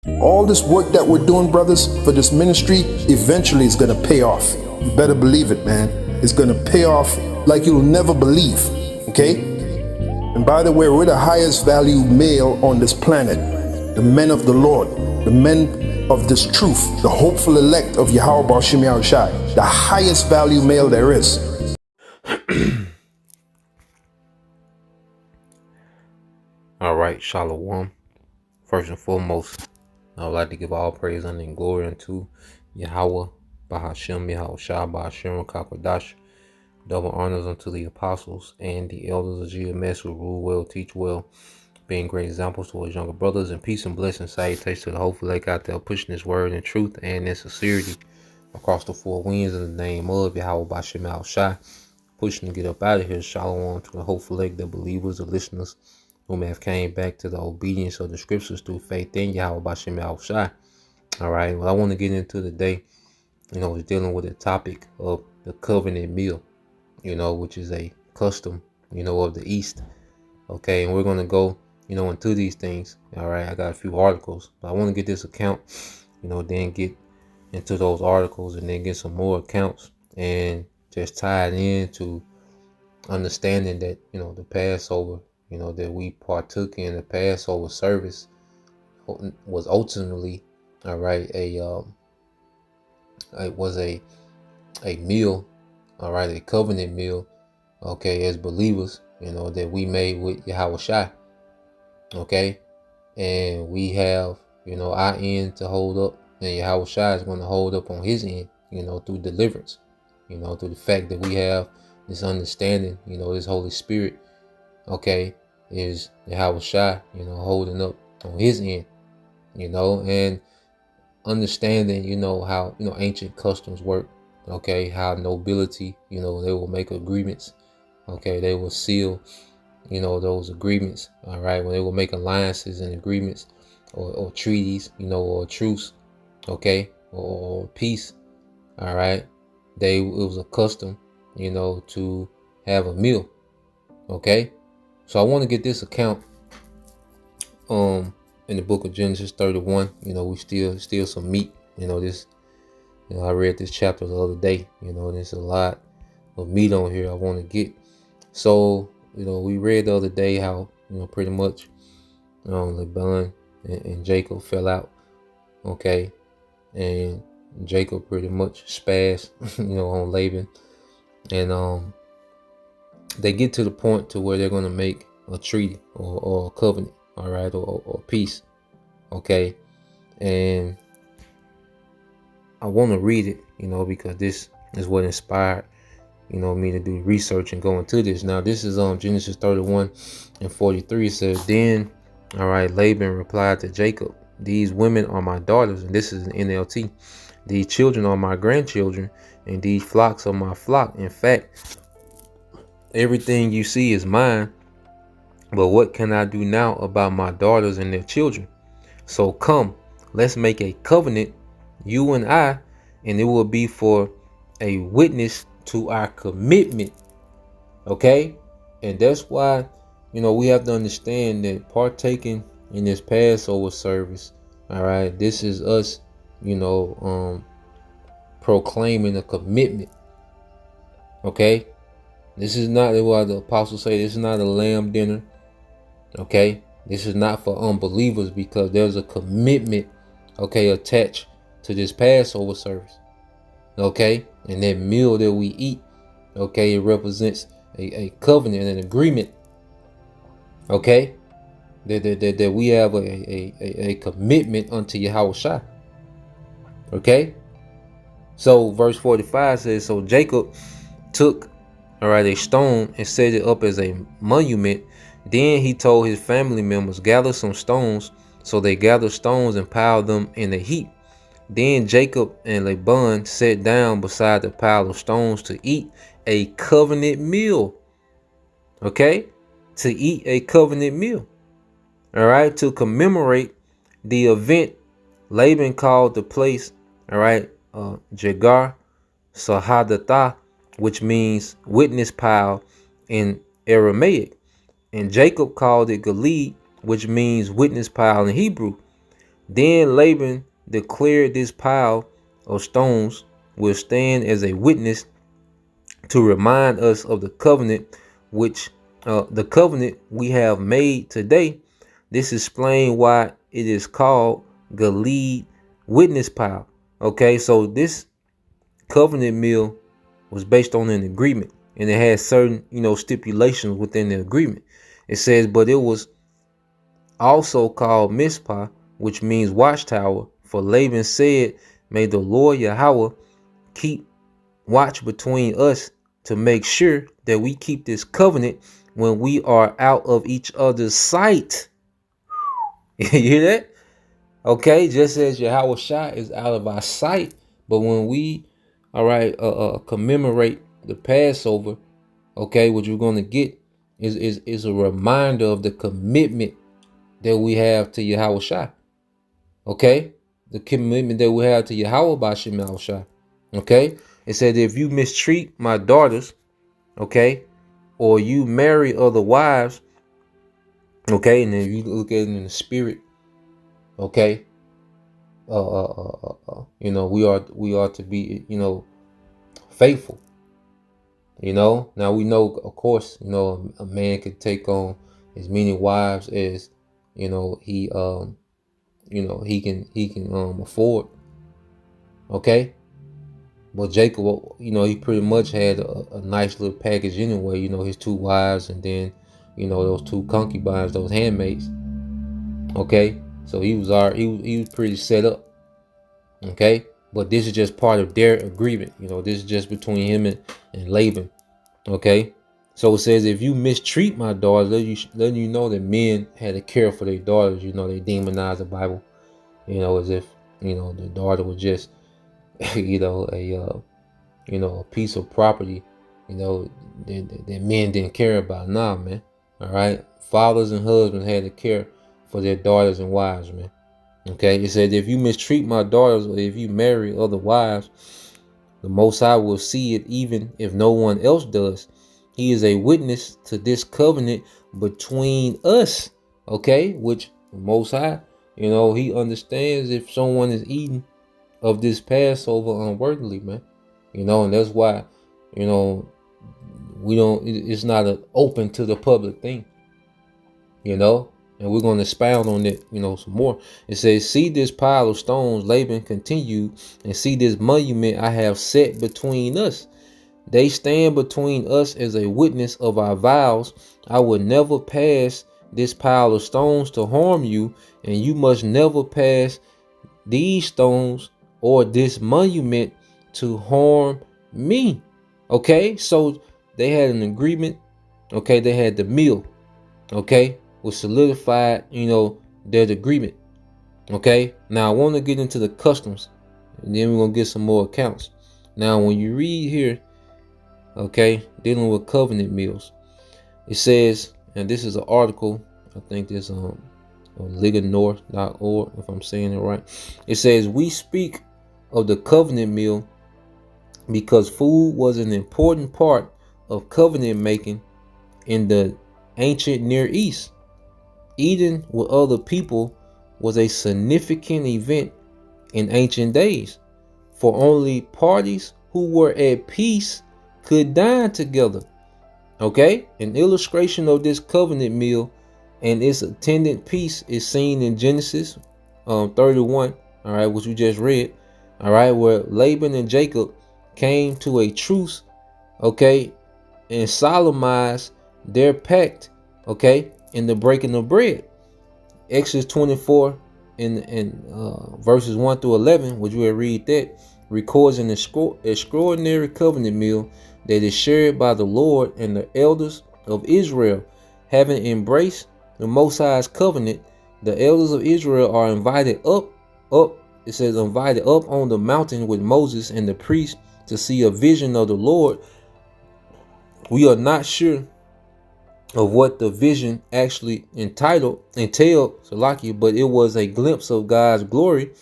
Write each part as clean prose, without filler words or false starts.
All this work that we're doing, brothers, for this ministry, eventually is going to pay off. You better believe it, man. It's going to pay off like you'll never believe. Okay? And by the way, we're the highest value male on this planet. The men of the Lord, the men of this truth, the hopeful elect of Yahweh Bashim Yahushai, the highest value male there is. All right, Shalom. First and foremost, I would like to give all praise and glory unto Yahweh, Bahashem, Yahushua, Bahashem, Kakwadash. Double honors unto the apostles and the elders of GMS who rule well, teach well, being great examples to his younger brothers. And peace and blessing, salutations to the hopeful lake out there pushing this word in truth and in sincerity across the four winds in the name of Yahweh, Bahashem, Yahushua. Pushing to get up out of here. Shalom to the hopeful lake, the believers, the listeners who may have came back to the obedience of the scriptures through faith in Yahweh Bashem Yahushua. All right, well, I want to get into today, is dealing with the topic of the covenant meal, which is a custom, of the East. Okay, and we're going to go, into these things. All right, I got a few articles, but I want to get this account, then get into those articles and then get some more accounts and just tie it into understanding that, the Passover, that we partook in the Passover service was ultimately, all right, it was a meal, all right, a covenant meal, okay, as believers, that we made with Yahweh Shai, okay, and we have, our end to hold up, and Yahweh Shai is going to hold up on his end, through deliverance, through the fact that we have this understanding, this Holy Spirit, okay, is Yahweh Shai, holding up on his end, and understanding, how, ancient customs work, okay, how nobility, they will make agreements, okay, they will seal, those agreements, all right, when they will make alliances and agreements or treaties, or truce, okay, or peace, all right, it was a custom, to have a meal, okay. So I want to get this account in the book of Genesis 31. We still some meat. This I read this chapter the other day. There's a lot of meat on here I want to get. So, we read the other day how, pretty much Laban and Jacob fell out. Okay. And Jacob pretty much spazzed, on Laban. And they get to the point to where they're going to make a treaty or a covenant, all right, or peace, okay. And I want to read it, because this is what inspired, me to do research and go into this. Now, this is Genesis 31 and 43. It says, then, all right, Laban replied to Jacob, these women are my daughters, and this is an NLT. These children are my grandchildren, and these flocks are my flock. In fact, everything you see is mine, but what can I do now about my daughters and their children? So come, let's make a covenant, you and I, and it will be for a witness to our commitment. Okay? And that's why, we have to understand that partaking in this Passover service, all right, this is us, proclaiming a commitment. Okay? This is not what the apostles say. This is not a lamb dinner. Okay. This is not for unbelievers because there's a commitment, okay, attached to this Passover service. Okay. And that meal that we eat, okay, it represents a covenant, an agreement. Okay. That we have a commitment unto Yahweh Shai. Okay. So verse 45 says, so Jacob took, all right, a stone and set it up as a monument. Then he told his family members, gather some stones. So they gathered stones and piled them in a heap. Then Jacob and Laban sat down beside the pile of stones to eat a covenant meal. Okay? To eat a covenant meal. All right? To commemorate the event, Laban called the place, all right, Jegar Sahadatha, which means witness pile in Aramaic. And Jacob called it Gilead, which means witness pile in Hebrew. Then Laban declared this pile of stones will stand as a witness to remind us of the covenant which the covenant we have made today. This explains why it is called Gilead witness pile. Okay, so this covenant meal was based on an agreement, and it had certain, stipulations within the agreement. It says, but it was also called Mizpah, which means watchtower. For Laban said, may the Lord Yahweh keep watch between us to make sure that we keep this covenant when we are out of each other's sight. You hear that? Okay, just as Yahweh Shai is out of our sight, but when we, commemorate the Passover, okay, what you're going to get is a reminder of the commitment that we have to Yahweh Shai. Okay, the commitment that we have to Yahweh Bashim Yahweh Shai. Okay, it said, if you mistreat my daughters, okay, or you marry other wives, okay, and then you look at it in the spirit, okay, we are to be, faithful. Now we know, of course, a man could take on as many wives as, he can afford. Okay. But Jacob, he pretty much had a nice little package anyway, his 2 wives and then, those 2 concubines, those handmaids. Okay. So he was pretty set up. Okay. But this is just part of their agreement. This is just between him and Laban. Okay. So it says, if you mistreat my daughters, letting you know that men had to care for their daughters. They demonize the Bible, as if, the daughter was just, a piece of property, that men didn't care about. Nah, man. All right. Fathers and husbands had to care for their daughters and wives, man. Okay. It said, if you mistreat my daughters or if you marry other wives, the Most High will see it even if no one else does. He is a witness to this covenant between us. Okay. Which the Most High, he understands if someone is eating of this Passover unworthily, man. And that's why, it's not open to the public thing, and we're going to expound on it, some more. It says, see this pile of stones, Laban continued, and see this monument I have set between us. They stand between us as a witness of our vows. I will never pass this pile of stones to harm you, and you must never pass these stones or this monument to harm me. Okay, so they had an agreement. Okay, they had the meal. Okay, was solidified, their agreement. Okay, now I want to get into the customs, and then we're gonna get some more accounts. Now, when you read here, okay, dealing with covenant meals, it says, and this is an article, I think this on liganorth.org, if I'm saying it right. It says, we speak of the covenant meal because food was an important part of covenant making in the ancient Near East. Eating with other people was a significant event in ancient days, for only parties who were at peace could dine together. Okay, an illustration of this covenant meal and its attendant peace is seen in Genesis 31, all right, which we just read, all right, where Laban and Jacob came to a truce, okay, and solemnized their pact, okay, in the breaking of bread. Exodus 24 in verses 1 through 11, which we'll read that, records an extraordinary covenant meal that is shared by the Lord and the elders of Israel. Having embraced the Most High's covenant, the elders of Israel are invited up, it says invited up on the mountain with Moses and the priest to see a vision of the Lord. We are not sure of what the vision actually entailed, Salakia, but it was a glimpse of God's glory,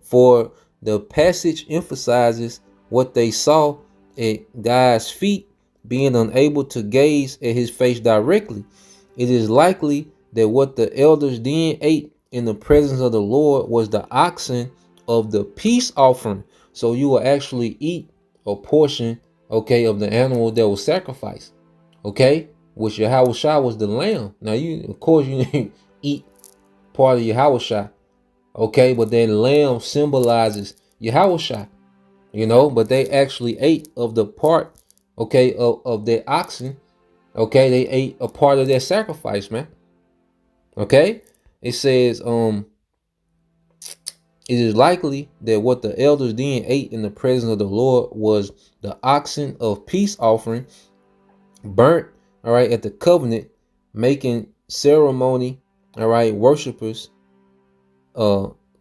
for the passage emphasizes what they saw at God's feet, being unable to gaze at his face directly. It is likely that what the elders then ate in the presence of the Lord was the oxen of the peace offering. So you will actually eat a portion, okay, of the animal that was sacrificed, okay, which Yahushua was the lamb. Now you, of course, you eat part of Yahushua, okay, but that lamb symbolizes Yahushua, but they actually ate of the part, okay, of their oxen, okay, they ate a part of their sacrifice, man, okay. It says, it is likely that what the elders then ate in the presence of the Lord was the oxen of peace offering, burnt, all right, at the covenant, making ceremony, all right, worshipers,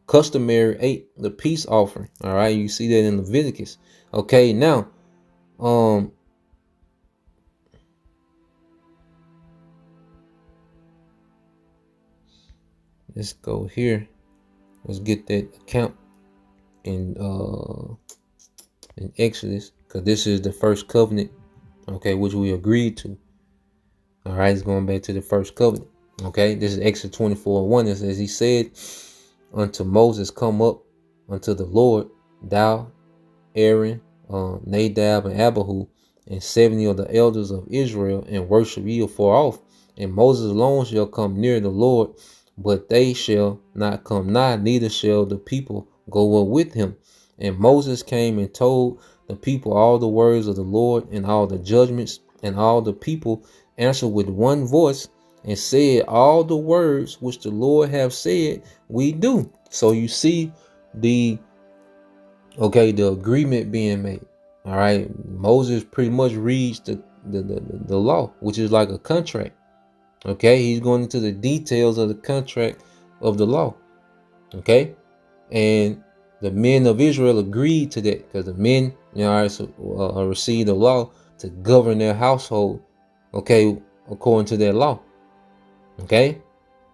customary ate the peace offering, all right. You see that in Leviticus, okay. Now, let's go here. Let's get that account in Exodus, because this is the first covenant, okay, which we agreed to. All right, it's going back to the first covenant. Okay, this is Exodus 24:1. It says, he said unto Moses, come up unto the Lord, thou, Aaron, Nadab, and Abihu, and 70 of the elders of Israel, and worship ye afar off. And Moses alone shall come near the Lord, but they shall not come nigh, neither shall the people go up with him. And Moses came and told the people all the words of the Lord, and all the judgments, and all the people answered with one voice, and said, all the words which the Lord have said, we do. So you see the agreement being made. All right, Moses pretty much reads the law, which is like a contract. Okay, he's going into the details of the contract of the law. Okay, and the men of Israel agreed to that, because the men, received the law to govern their household, okay, according to their law. Okay,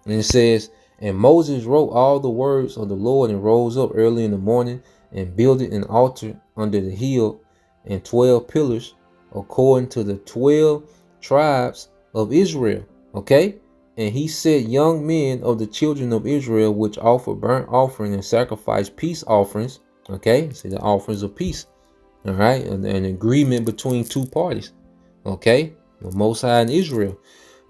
and it says, and Moses wrote all the words of the Lord, and rose up early in the morning, and builded an altar under the hill, and 12 pillars, according to the 12 tribes of Israel. Okay, and he set young men of the children of Israel, which offer burnt offering and sacrifice peace offerings. Okay, see the offerings of peace. All right, an agreement between two parties. Okay, the Most High and Israel.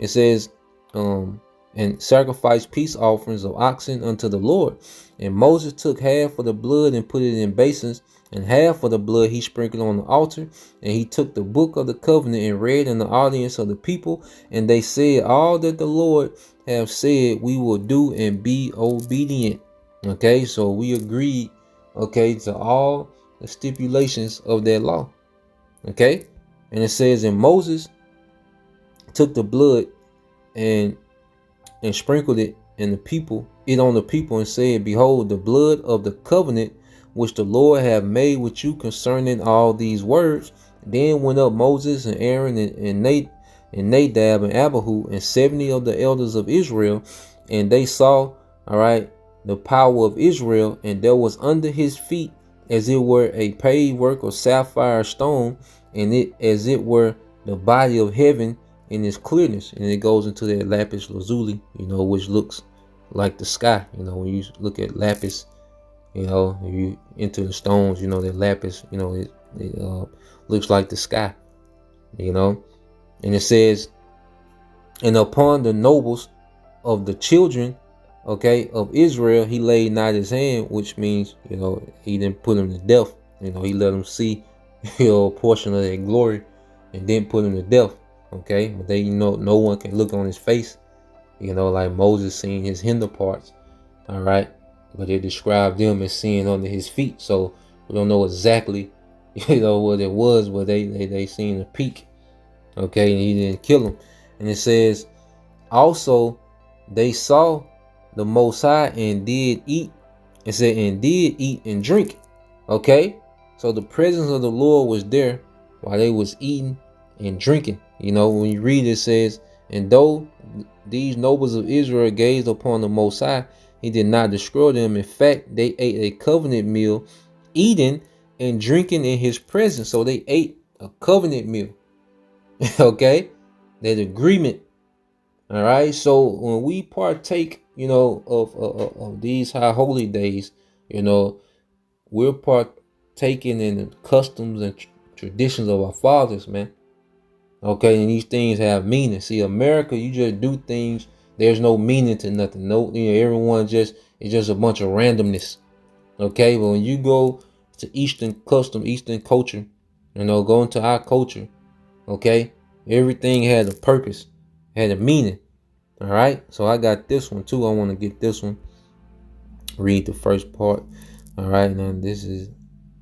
It says, and sacrifice peace offerings of oxen unto the Lord. And Moses took half of the blood and put it in basins, and half of the blood he sprinkled on the altar. And he took the book of the covenant and read in the audience of the people. And they said, all that the Lord have said we will do, and be obedient. Okay, so we agreed, okay, to all the stipulations of that law. Okay, and it says, and Moses took the blood and sprinkled it on the people, and said, behold, the blood of the covenant which the Lord have made with you concerning all these words. Then went up Moses and Aaron and Nadab and Abihu, and 70 of the elders of Israel, and they saw, all right, the power of Israel, and there was under his feet as it were a paved work of sapphire stone, and it as it were the body of heaven in its clearness. And it goes into that lapis lazuli, which looks like the sky. When you look at lapis, you into the stones, that lapis, it looks like the sky, and it says, and upon the nobles of the children, okay, of Israel, he laid not his hand, which means, he didn't put them to death. He let them see, a portion of their glory, and didn't put them to death. Okay, but they, no one can look on his face, like Moses seeing his hinder parts. All right, but they described them as seeing under his feet. So we don't know exactly, what it was, but they seen a peak. Okay, and he didn't kill him. And it says, also they saw the Most High and did eat. It said, and did eat and drink. Okay, so the presence of the Lord was there while they was eating and drinking. When you read it says, and though these nobles of Israel gazed upon the Most High, he did not destroy them. In fact, they ate a covenant meal, eating and drinking in his presence. So they ate a covenant meal. Okay, that agreement. All right, so when we partake of these high holy days, we're partaking in the customs and traditions of our fathers, man. Okay, and these things have meaning. See, America, you just do things. There's no meaning to nothing. No, everyone it's just a bunch of randomness. Okay, but when you go to Eastern custom, Eastern culture, go into our culture, okay, everything had a purpose, had a meaning. All right, so I got this one too. I want to get this one. Read the first part. All right, now this is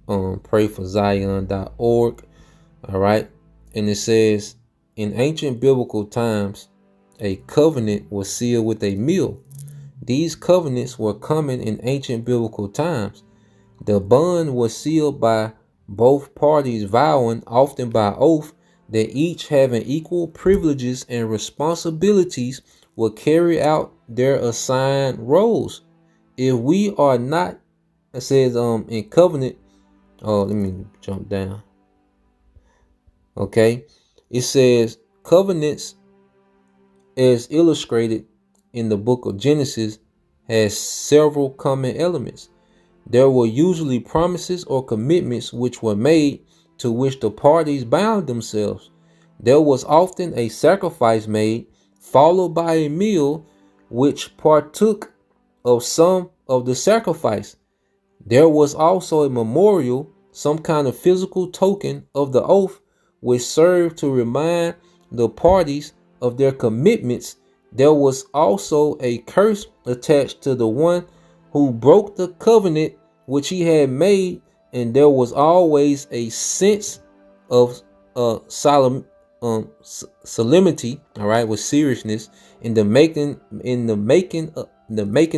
prayforzion.org. All right, and it says, in ancient biblical times, a covenant was sealed with a meal. These covenants were common in ancient biblical times. The bond was sealed by both parties vowing, often by oath, that each having equal privileges and responsibilities will carry out their assigned roles. If we are not, it says in covenant, let me jump down. Okay, it says covenants, as illustrated in the book of Genesis, has several common elements. There were usually promises or commitments which were made, to which the parties bound themselves. There was often a sacrifice made, followed by a meal which partook of some of the sacrifice. There was also a memorial, some kind of physical token of the oath, which served to remind the parties of their commitments. There was also a curse attached to the one who broke the covenant which he had made, and there was always a sense of solemnity, all right, with seriousness in the making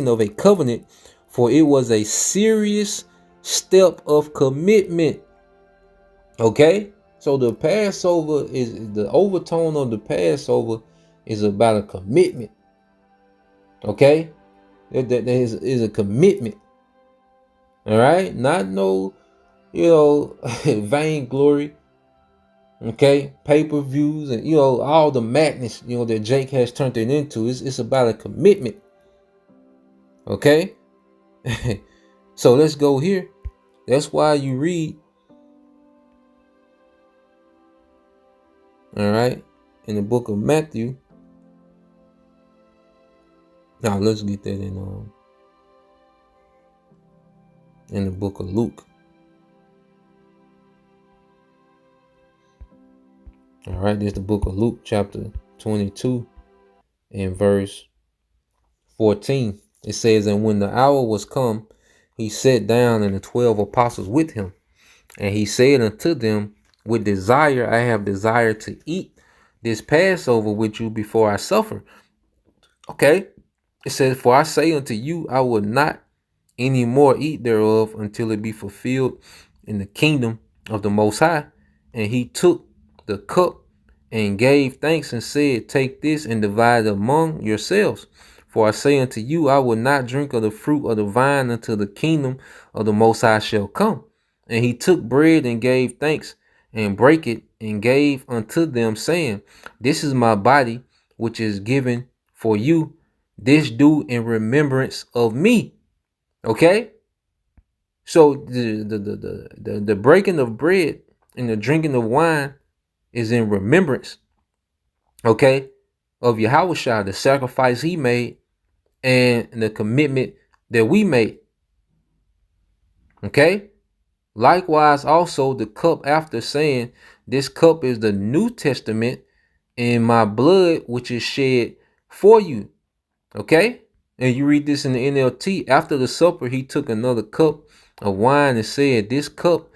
of a covenant, for it was a serious step of commitment. Okay, so the Passover is the overtone of the Passover is about a commitment. Okay, that is a commitment. All right, not no, vainglory. Okay, pay-per-views and all the madness that Jake has turned it into. It's about a commitment. Okay, so let's go here. That's why you read. All right, in the book of Matthew. Now let's get that in the book of Luke. All right, this is the book of Luke, chapter 22, and verse 14. It says, and when the hour was come, he sat down, and the 12 apostles with him. And he said unto them, with desire I have desired to eat this Passover with you before I suffer. Okay, it says, for I say unto you, I will not any more eat thereof until it be fulfilled in the kingdom of the Most High. And he took the cup and gave thanks and said, take this and divide it among yourselves. For I say unto you, I will not drink of the fruit of the vine until the kingdom of the Most High shall come. And he took bread and gave thanks and brake it and gave unto them, saying, this is my body, which is given for you. This do in remembrance of me. Okay, so the breaking of bread and the drinking of wine is in remembrance, okay, of Yahushua, the sacrifice he made and the commitment that we made. Okay, likewise also the cup after, saying, this cup is the New Testament in my blood, which is shed for you. Okay, and you read this in the NLT. After the supper, he took another cup of wine and said, this cup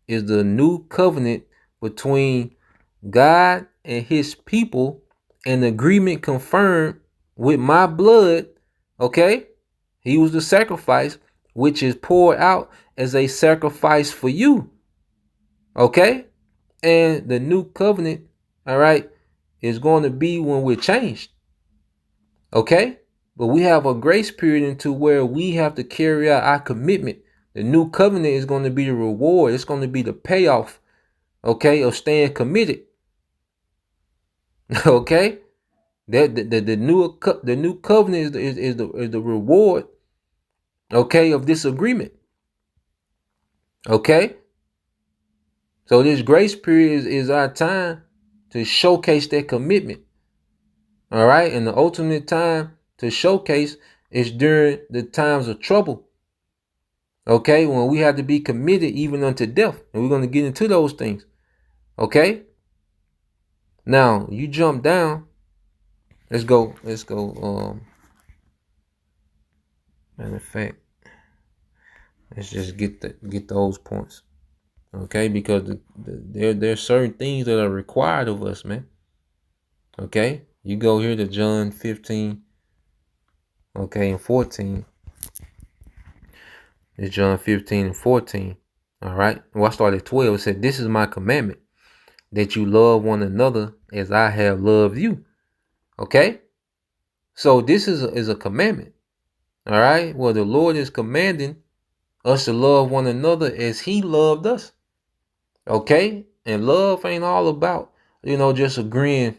is the new covenant between God and his people, an agreement confirmed with my blood. Okay, he was the sacrifice, which is poured out as a sacrifice for you. Okay, and the new covenant, all right, is going to be when we're changed. Okay, but we have a grace period into where we have to carry out our commitment. The new covenant is going to be the reward. It's going to be the payoff, okay, of staying committed. Okay, That the new covenant is the reward, okay, of this agreement. Okay? So this grace period is our time to showcase that commitment. All right? And the ultimate time to showcase is during the times of trouble. Okay? When we have to be committed even unto death. And we're going to get into those things. Okay? Now, you jump down. Let's go. Matter of fact, let's just get those points. Okay? Because there's certain things that are required of us, man. Okay? You go here to John 15, okay, and 14. It's John 15 and 14. All right. Well, I started at 12. It said, "This is my commandment, that you love one another as I have loved you." Okay. So this is a commandment. All right. Well, the Lord is commanding us to love one another as he loved us. Okay. And love ain't all about, just agreeing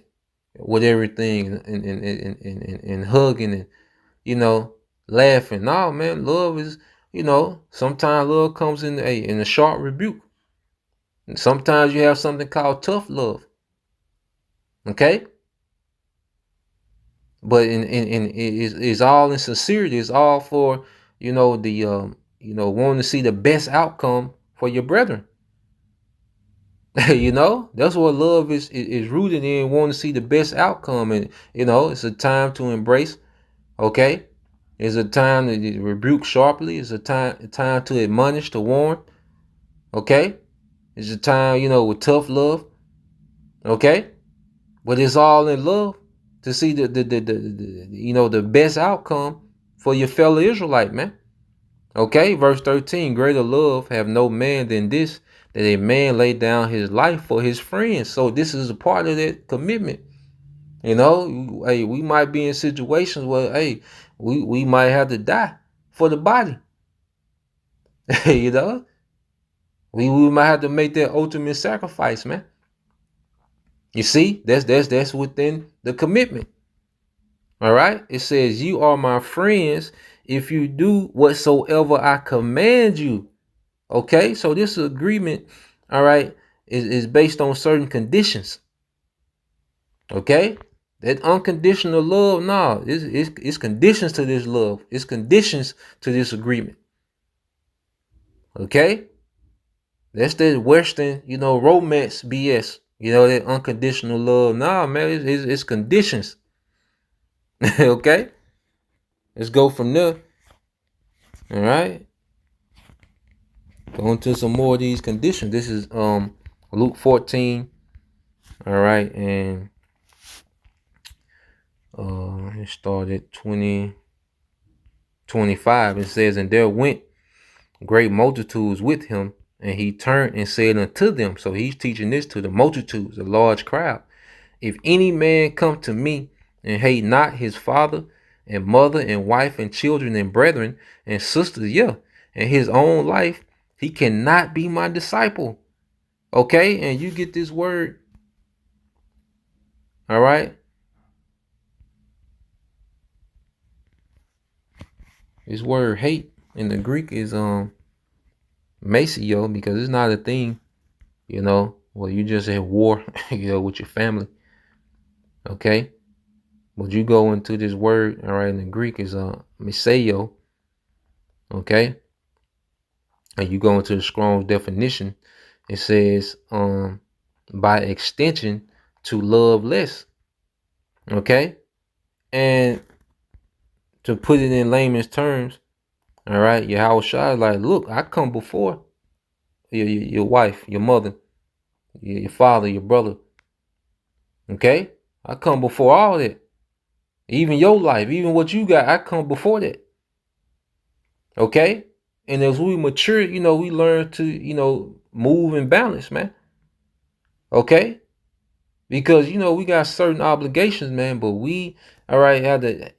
with everything and hugging and, laughing. No, man, love is, sometimes love comes in a sharp rebuke. And sometimes you have something called tough love. Okay? But it's all in sincerity. It's all for, wanting to see the best outcome for your brethren. That's what love is rooted in, wanting to see the best outcome. And, it's a time to embrace. Okay? It's a time to rebuke sharply. It's a time to admonish, to warn. Okay? It's a time, with tough love. Okay? But it's all in love to see the best outcome for your fellow Israelite, man. Okay? Verse 13, "Greater love have no man than this, that a man lay down his life for his friends." So this is a part of that commitment. Hey, we might be in situations where, hey, we might have to die for the body. We might have to make that ultimate sacrifice, man. You see, that's within the commitment. All right. It says, "You are my friends if you do whatsoever I command you." Okay. So this agreement, all right, is based on certain conditions. Okay. That unconditional love, no, it's conditions to this love. It's conditions to this agreement. Okay. That's that Western, romance BS. That unconditional love. Nah, man, it's conditions. Okay? Let's go from there. All right. Go into some more of these conditions. This is Luke 14. All right, and it started 20:25. It says, "And there went great multitudes with him, and he turned and said unto them," so he's teaching this to the multitudes, a large crowd, "If any man come to me and hate not his father and mother and wife and children and brethren and sisters, and his own life, he cannot be my disciple." Okay, and you get this word. All right. This word hate in the Greek is masio, because it's not a thing, well, you just at war, with your family. Okay. But you go into this word, all right, in the Greek is miseo. Okay. And you go into the Strong's definition, it says by extension, to love less. Okay. And to put it in layman's terms, all right, Yahweh Shai is like, look, I come before your wife, your mother, your father, your brother. Okay. I come before all that. Even your life, even what you got, I come before that. Okay? And as we mature, we learn to, move in balance, man. Okay? Because, we got certain obligations, man, but we, all right, have to,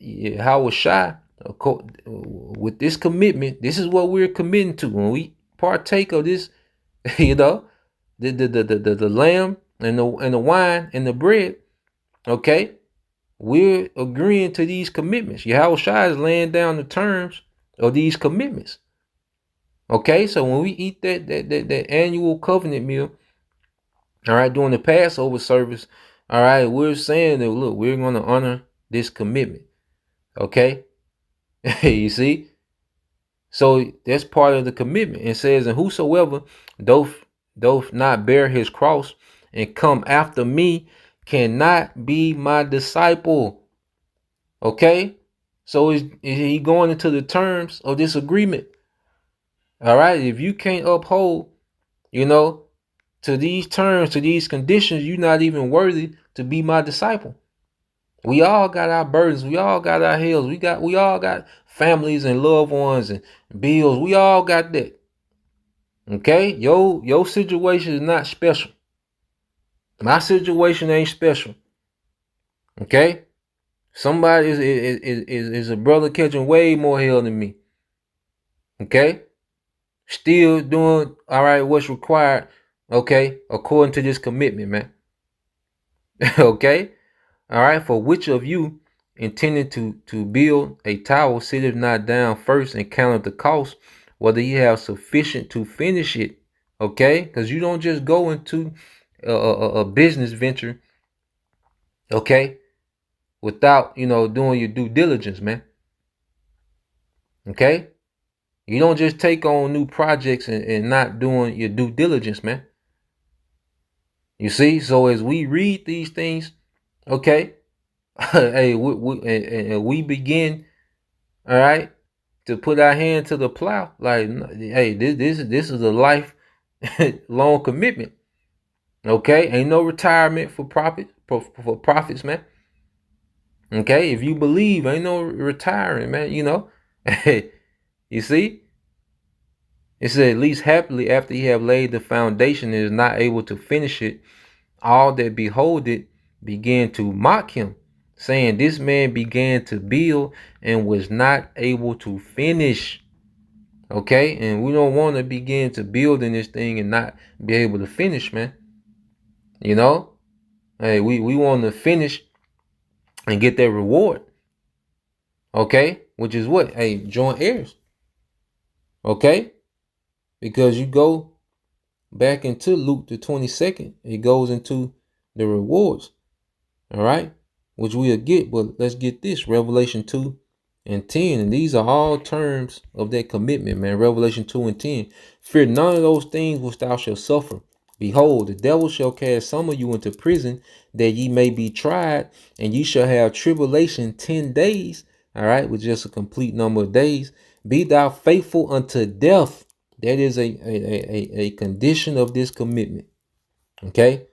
how shy with this commitment. This is what we're committing to. When we partake of this, the lamb and the wine and the bread, okay? we're agreeing to these commitments. Yahweh Shai is laying down the terms of these commitments. Okay, so when we eat that annual covenant meal, all right, during the Passover service, all right, we're saying that, look, we're going to honor this commitment. Okay, you see? So that's part of the commitment. It says, and whosoever doth not bear his cross and come after me cannot be my disciple. Okay, so is he going into the terms of this agreement? All right, if you can't uphold, to these terms, to these conditions, you're not even worthy to be my disciple. We all got our burdens. We all got our hills. We all got families and loved ones and bills. We all got that. Okay, your situation is not special. My situation ain't special. Okay, somebody is a brother catching way more hell than me. Okay, still doing all right. What's required? Okay, according to this commitment, man. Okay, all right. For which of you intended to build a tower sitteth not down first and counteth the cost, whether he have sufficient to finish it? Okay, because you don't just go into a business venture, okay, without doing your due diligence, man. Okay, you don't just take on new projects and not doing your due diligence, man. You see, so as we read these things, okay, hey, we begin, all right, to put our hand to the plow. Like, hey, this is a life long commitment. Okay, ain't no retirement for prophets, man. Okay, if you believe, ain't no retiring, man. You see, it said, at least happily after he have laid the foundation and is not able to finish it, all that behold it began to mock him, saying, this man began to build and was not able to finish. Okay, and we don't want to begin to build in this thing and not be able to finish, man. Hey, we want to finish and get that reward. Okay, which is what? Hey, joint heirs. Okay, because you go back into Luke the 22nd, it goes into the rewards. All right, which we'll get, but let's get this, Revelation 2 and 10, and these are all terms of that commitment, man. Revelation 2 and 10. Fear none of those things which thou shalt suffer. Behold, the devil shall cast some of you into prison, that ye may be tried, and ye shall have tribulation 10 days. All right, with just a complete number of days. Be thou faithful unto death. That is a condition of this commitment. Okay,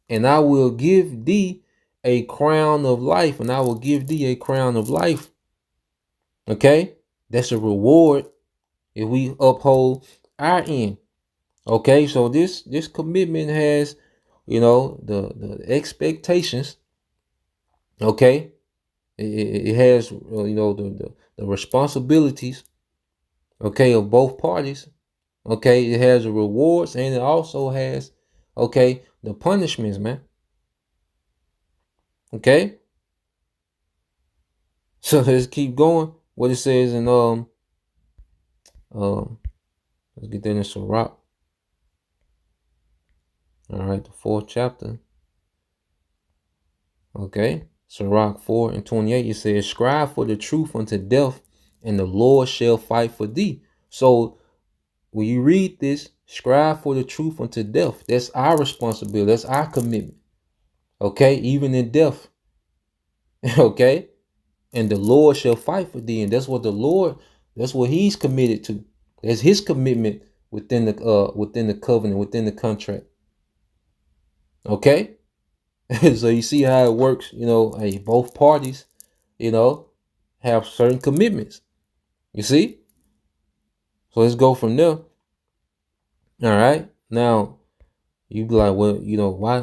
and I will give thee a crown of life, and I will give thee a crown of life. Okay, that's a reward if we uphold our end. Okay, so this commitment has, the expectations. Okay, it has, the responsibilities. Okay, of both parties. Okay, it has the rewards and it also has, okay, the punishments, man. Okay, so let's keep going. What it says in let's get that in Sirach. All right, the 4th chapter. Okay, Sirach 4 and 28. It says, "Strive for the truth unto death, and the Lord shall fight for thee." So when you read this, strive for the truth unto death. That's our responsibility. That's our commitment. Okay, even in death. Okay, and the Lord shall fight for thee, and that's what that's what He's committed to. That's His commitment within the covenant, within the contract. Okay, so you see how it works. Both parties, have certain commitments. You see, so let's go from there. All right, now you be like, well,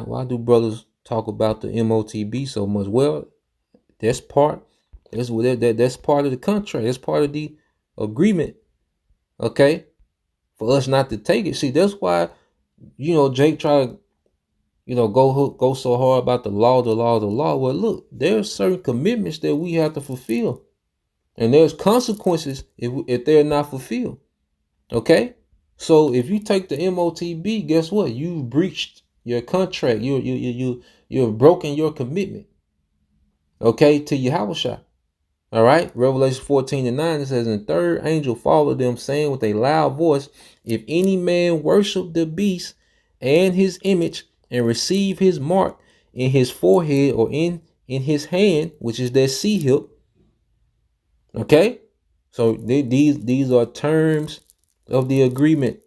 why do brothers talk about the MOTB so much? Well, that's part of the contract. That's part of the agreement. Okay, for us not to take it. See, that's why Jake tried go so hard about the law, the law, the law. Well, look, there are certain commitments that we have to fulfill, and there's consequences if they're not fulfilled. Okay, so if you take the MOTB, guess what? You've breached your contract. You've broken your commitment. Okay, to Yahushua. All right, Revelation 14:9, it says, and the third angel followed them, saying with a loud voice, if any man worship the beast and his image and receive his mark in his forehead or in his hand, which is that sea hip. Okay, so these are terms of the agreement.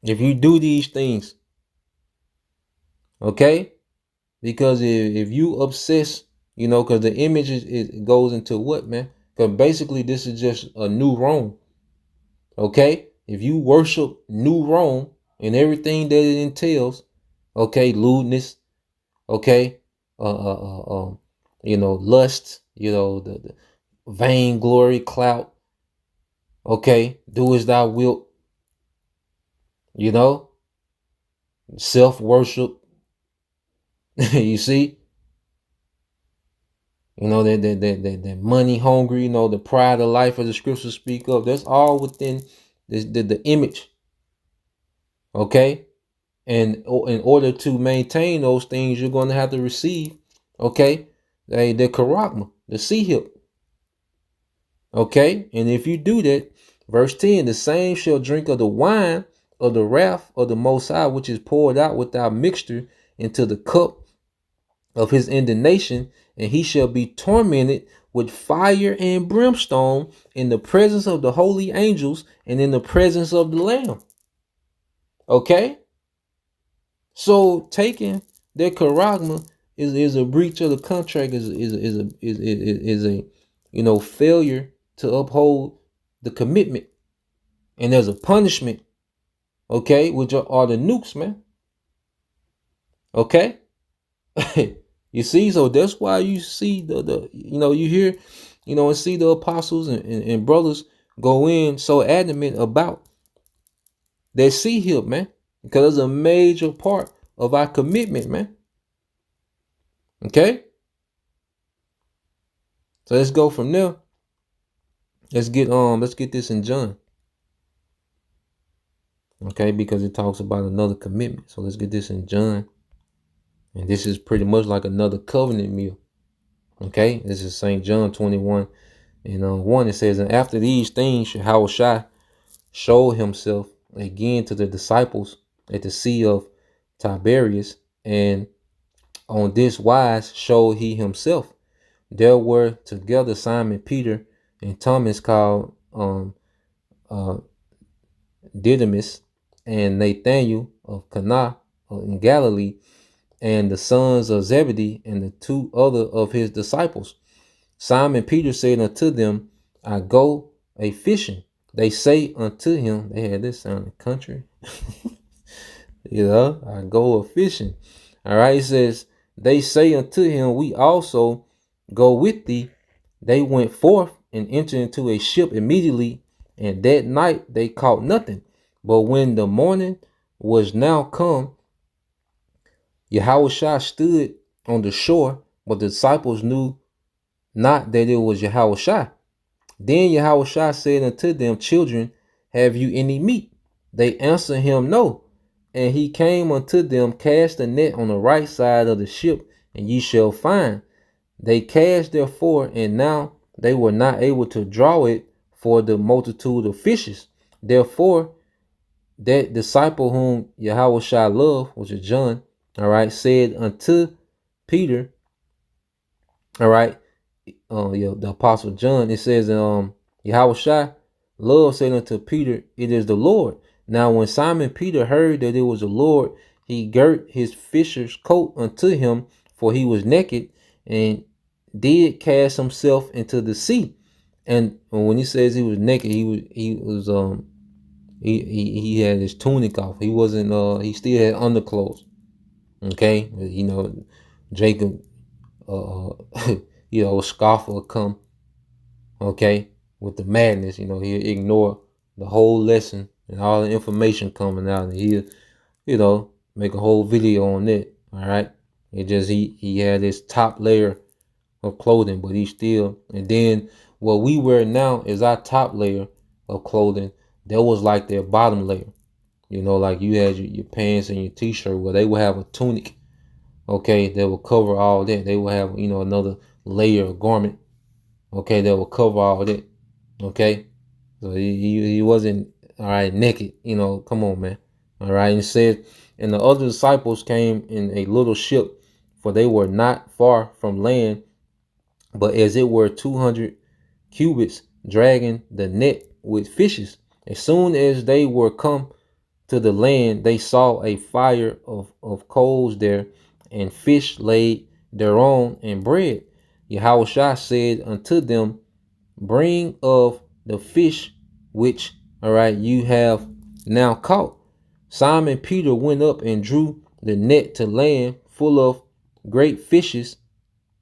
If you do these things, okay, because if you obsess, because the image it goes into what, man? Because basically this is just a new Rome. Okay, if you worship new Rome and everything that it entails, okay, lewdness, okay, lust, the vainglory, clout, okay, do as thou wilt, self-worship. You see, that money hungry, the pride of life, as the scriptures speak of. That's all within the image. Okay, and in order to maintain those things, you're going to have to receive, okay, the charagma, the sea hip. Okay, and if you do that, verse 10, the same shall drink of the wine of the wrath of the Most High, which is poured out without mixture into the cup of his indignation, and he shall be tormented with fire and brimstone in the presence of the holy angels and in the presence of the Lamb. Okay, so taking their charagma is a breach of the contract, is a failure to uphold the commitment, and there's a punishment. Okay, which are the nukes, man. Okay. You see, so that's why you see you hear, and see the apostles and brothers go in so adamant about that sea hip, man, because it's a major part of our commitment, man. Okay, so let's go from there. Let's get this in John. Okay, because it talks about another commitment. So let's get this in John. And this is pretty much like another covenant meal. Okay, this is St. John 21 and 1. It says, and after these things, Yahushua showed himself again to the disciples at the Sea of Tiberias, and on this wise showed he himself. There were together Simon Peter and Thomas called Didymus, and Nathanael of Cana in Galilee, and the sons of Zebedee, and the two other of his disciples. Simon Peter said unto them, I go a fishing. They say unto him, they had this sounding country. I go a fishing. All right, it says, they say unto him, we also go with thee. They went forth and entered into a ship immediately, and that night they caught nothing. But when the morning was now come, Yahushua stood on the shore, but the disciples knew not that it was Yahushua. Then Yahushua said unto them, children, have you any meat? They answered him, no. And he came unto them, cast the net on the right side of the ship, and ye shall find. They cast therefore, and now they were not able to draw it for the multitude of fishes. Therefore, that disciple whom Yahushua loved, which is John, all right, said unto Peter, all right, the apostle John, it says, Yahushua love said unto Peter, it is the Lord. Now when Simon Peter heard that it was the Lord, he girt his fisher's coat unto him, for he was naked, and did cast himself into the sea. And when he says he was naked, he had his tunic off. He wasn't he still had underclothes. Okay, Jacob a scoffer will come, okay, with the madness, he'll ignore the whole lesson and all the information coming out, and he'll, make a whole video on that. All right. It just he had this top layer of clothing, but he still, and then what we wear now is our top layer of clothing. That was like their bottom layer. You know, like you had your pants and your t-shirt, where they would have a tunic, okay, that will cover all that. They will have, you know, another layer of garment, okay, that will cover all that, okay. So he wasn't, all right, naked, you know, come on, man. All right, and it says, and the other disciples came in a little ship, for they were not far from land, but as it were 200 cubits, dragging the net with fishes. As soon as they were come to the land, they saw a fire of coals there, and fish laid thereon, and bread. Yahushua said unto them, bring of the fish which, all right, you have now caught. Simon Peter went up and drew the net to land full of great fishes,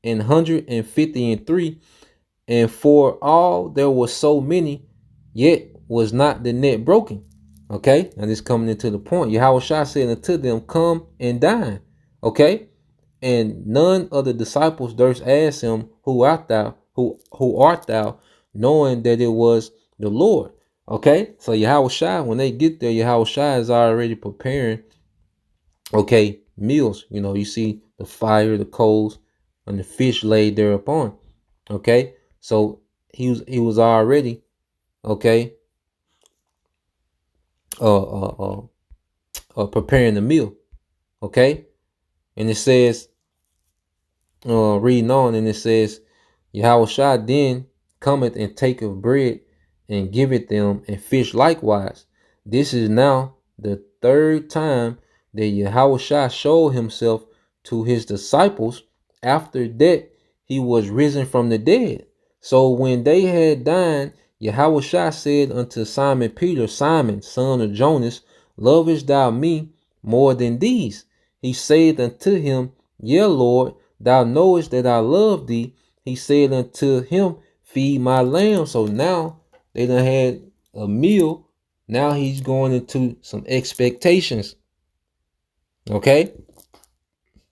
153. And for all there were so many, yet was not the net broken. Okay, and this coming into the point. Yahushua said unto them, come and dine. Okay, and none of the disciples durst ask him, who art thou? Who art thou? Knowing that it was the Lord. Okay, so Yahushua, when they get there, Yahushua is already preparing, okay, meals. You know, you see the fire, the coals, and the fish laid thereupon. Okay, so he was already, okay, preparing the meal. Okay, and it says, reading on, and it says, Yahushua then cometh and taketh bread and giveth them, and fish likewise. This is now the third time that Yahushua showed himself to his disciples after that he was risen from the dead. So when they had dined, Yahushua said unto Simon Peter, Simon, son of Jonas, lovest thou me more than these? He said unto him, yea, Lord, thou knowest that I love thee. He said unto him, feed my lamb. So now they done had a meal. Now he's going into some expectations. Okay.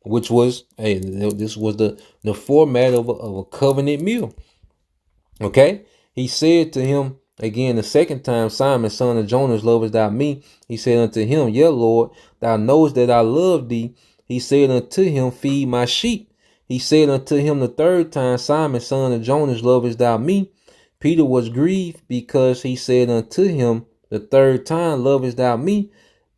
Which was, hey, this was the format of a covenant meal. Okay. He said to him again the second time, Simon, son of Jonas, lovest thou me? He said unto him, yea, Lord, thou knowest that I love thee. He said unto him, feed my sheep. He said unto him the third time, Simon, son of Jonas, lovest thou me? Peter was grieved because he said unto him the third time, lovest thou me?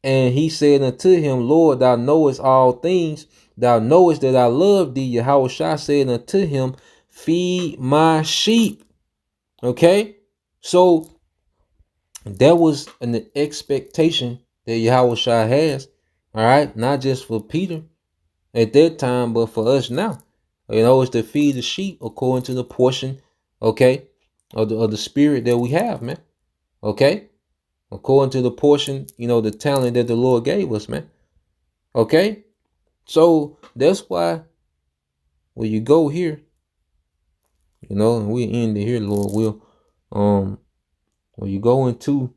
And he said unto him, Lord, thou knowest all things. Thou knowest that I love thee. Yahushua said unto him, feed my sheep. Okay, so that was an expectation that Yahushua has. All right, not just for Peter at that time, but for us now. You know, it's to feed the sheep according to the portion, okay, of the spirit that we have, man. Okay, according to the portion, you know, the talent that the Lord gave us, man. Okay, so that's why when you go here, you know, and we end it here, Lord will. When you go into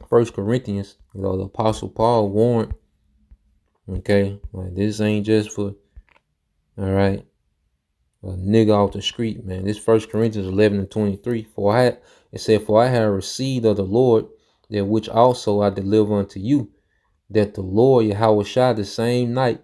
1 Corinthians, you know, the Apostle Paul warned, okay, like this ain't just for, all right, a nigga off the street, man. This 1 Corinthians 11:23. It said, for I have received of the Lord that which also I deliver unto you, that the Lord Yahushua the same night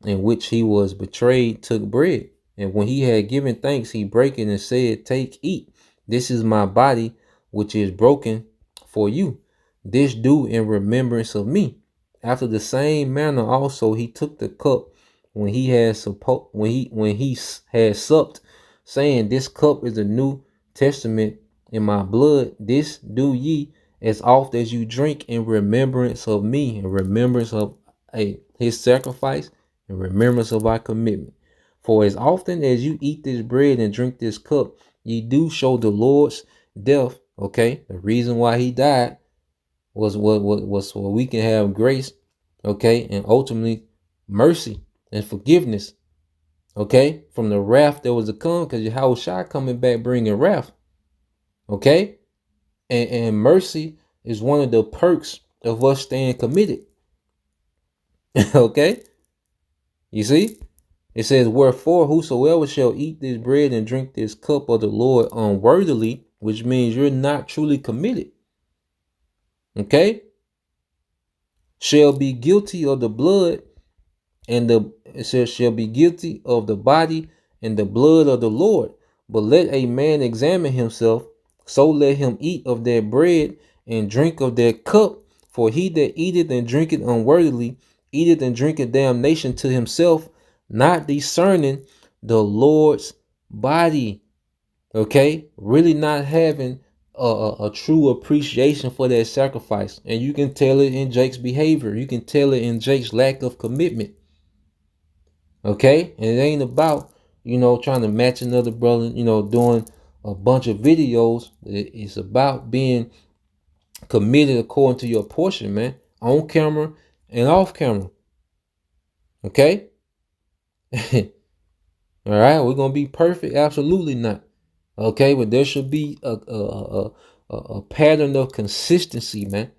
in which he was betrayed took bread. And when he had given thanks, he brake it and said, take, eat. This is my body, which is broken for you. This do in remembrance of me. After the same manner also he took the cup when he had supped, saying, this cup is the New Testament in my blood. This do ye as oft as you drink in remembrance of me, in remembrance of his sacrifice, in remembrance of our commitment. For as often as you eat this bread and drink this cup, ye do show the Lord's death. Okay, the reason why he died was so we can have grace, okay, and ultimately mercy and forgiveness, okay, from the wrath that was to come, because Yahushua coming back bringing wrath, okay, and mercy is one of the perks of us staying committed, Okay? You see? It says, wherefore whosoever shall eat this bread and drink this cup of the Lord unworthily, which means you're not truly committed, okay, shall be guilty of the blood and it says shall be guilty of the body and the blood of the Lord. But let a man examine himself, so let him eat of that bread and drink of that cup. For he that eateth and drinketh unworthily eateth and drinketh damnation to himself, not discerning the Lord's body. Okay, really not having a true appreciation for that sacrifice. And you can tell it in Jake's behavior. You can tell it in Jake's lack of commitment. Okay, and it ain't about, trying to match another brother, doing a bunch of videos. It's about being committed according to your portion, man, on camera and off camera. Okay. All right, we're gonna be perfect? Absolutely not. Okay, but there should be a pattern of consistency, man.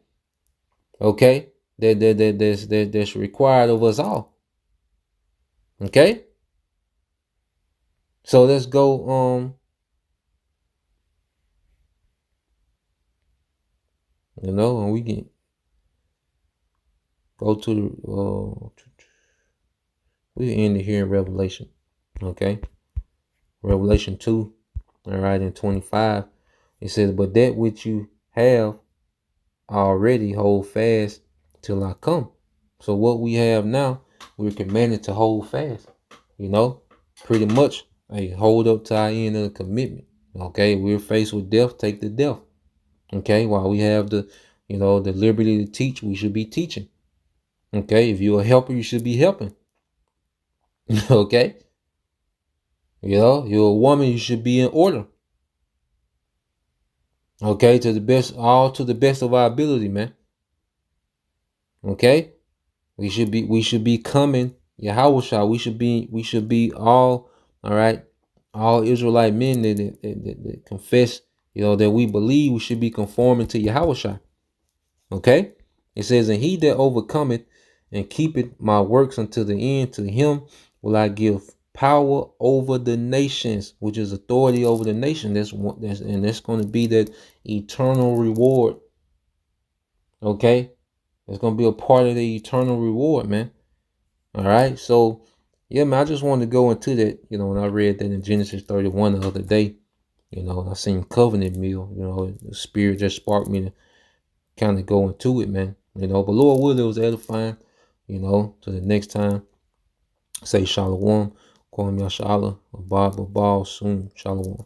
Okay, that's required of us all. Okay, so let's go. And we can go to we end it here in Revelation. Okay, Revelation 2. All right, in 25, it says, "But that which you have already hold fast till I come." So what we have now, we're commanded to hold fast. Pretty much, hey, hold up to our end of the commitment. Okay, we're faced with death, take the death. Okay, while we have the liberty to teach, we should be teaching. Okay, if you're a helper, you should be helping. Okay, you're a woman, you should be in order. Okay, to the best of our ability, man. Okay, we should be coming Yahweh. We should be all right. All Israelite men that confess, that we believe, we should be conforming to Yahweh. Okay, it says, "And he that overcometh and keepeth my works unto the end, to him will I give power over the nations," which is authority over the nation. That's going to be that eternal reward. Okay, it's going to be a part of the eternal reward, man. All right, so yeah, man, I just wanted to go into that. When I read that in Genesis 31 the other day, I seen covenant meal. The spirit just sparked me to kind of go into it, man. But Lord willing, it was edifying. To the next time, say shalom, Kwam Yashala, Abba Babal soon, shalom.